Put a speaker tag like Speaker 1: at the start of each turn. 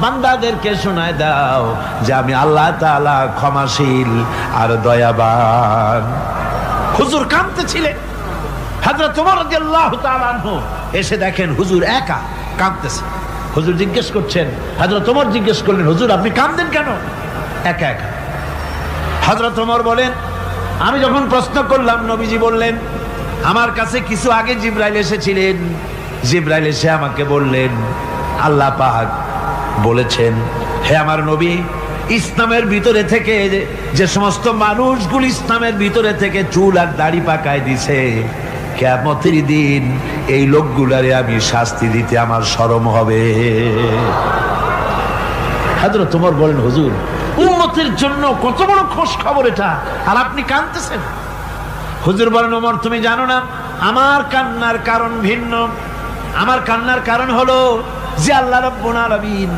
Speaker 1: বান্দাদেরকে শোনায় দাও যে আমি আল্লাহ তাআলা ক্ষমাশীল আর দয়াবান। হুজুর কাঁদতেছিলেন। হযরত ওমর রাদিয়াল্লাহু তাআলা আনহু এসে দেখেন হুজুর একা কাঁদতেছে। হুজুর জিজ্ঞেস করছেন, হযরত ওমর জিজ্ঞেস করলেন, হুজুর আপনি কাঁদেন কেন একা একা? হযরত ওমর বলেন, আমি যখন প্রশ্ন করলাম নবীজি বললেন, আমার কাছে কিছু আগে জিবরাইল এসেছিলেন। জিবরাইল এসে আমাকে বললেন, আল্লাহ পাক বলেছেন, হে আমার নবী, ইসলামের ভিতরে থেকে যে সমস্ত মানুষগুলো ইসলামের ভিতরে থেকে চুল আর দাড়ি পাকায় দিছে, কিয়ামতের দিন এই লোকগুলারে আমি শাস্তি দিতে আমার শরম হবে। হযরত ওমর বলেন, হুজুর উম্মতের জন্য কত বড় খোঁজ খবর এটা, আর আপনি কাঁদতেছেন। হুজুর বলেন, ওমর তুমি জানো না আমার কান্নার কারণ ভিন্ন। আমার কান্নার কারণ হলো যে আল্লাহ রাব্বুল আলামিন